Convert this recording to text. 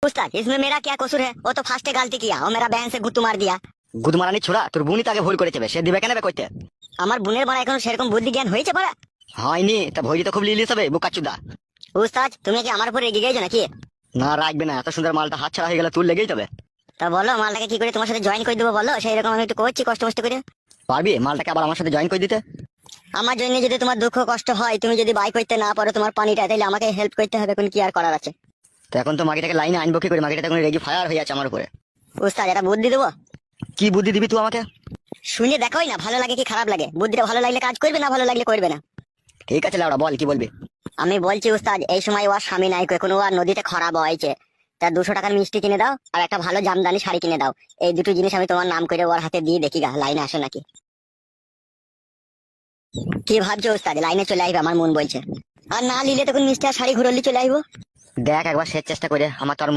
उस्ताद इसमें मेरा क्या कसूर है? वो तो फास्ट गलती किया और मेरा बहन से गुत्तू मार दिया। গুদমারানি ছোড়া, তোর বোনই তাকে ভুল করেছে, সে দিবে কেন বে কইতে? আমার বোনের বড় এখন সেরকম বুদ্ধি জ্ঞান হয়েছে বড়। হয়নি তা ভইরি তো খুব লিলিস হবে বোকাচুদা। উস্তাদ তুমি কি আমার উপর রেগে গেছো নাকি? না রাখবে না, এত সুন্দর মালটা হাত ছাড়া হয়ে গেলে তুই লেগেই যাবে। তা বলো মালটাকে কি করে তোমার সাথে জয়েন করে দেবো বলো, সেই রকম আমি একটু করছি কষ্ট মষ্ট করে। পারবি মালটাকে আবার আমার সাথে জয়েন করে দিতে? আমার জন্য যদি তোমার দুঃখ কষ্ট হয়, তুমি যদি বাই করতে না পারো তোমার পানিটা, তাহলে আমাকে হেল্প করতে হবে, কোন কি আর করার আছে। তো এখন তো মাগিটাকে লাইনে আনবো কি করে? মাগিটা এখন রেগি ফায়ার হয়ে আছে আমার উপরে। উস্তাদ এটা বুদ্ধি দেবো, কি বুদ্ধি দিবি তুই আমাকে? শুনে দেখোই না ভালো লাগে কি খারাপ লাগে। বুদ্ধিটা ভালো লাগলে কাজ করবে, না ভালো লাগলে করবে না। ঠিক আছে লাউড়া, বল কি বলবি? আমি বলছি উস্তাদ, এই সময় ওর স্বামী নাই, কোনো আর নদীতে খরা বইছে, তা 200 টাকার মিষ্টি কিনে দাও আর একটা ভালো জামদানি শাড়ি কিনে দাও। এই দুটো জিনিস আমি তোমার নাম করে ওর হাতে দিয়ে দেখি গা লাইনে আসে নাকি। কি ভাবছো উস্তাদ? লাইনে চলে আসবে আমার মন বলছে। আর না নিলে তখন মিষ্টি আর শাড়ি ঘুরলি চলে আসবো। দেখ একবার শেষ চেষ্টা করে, আমার তো আর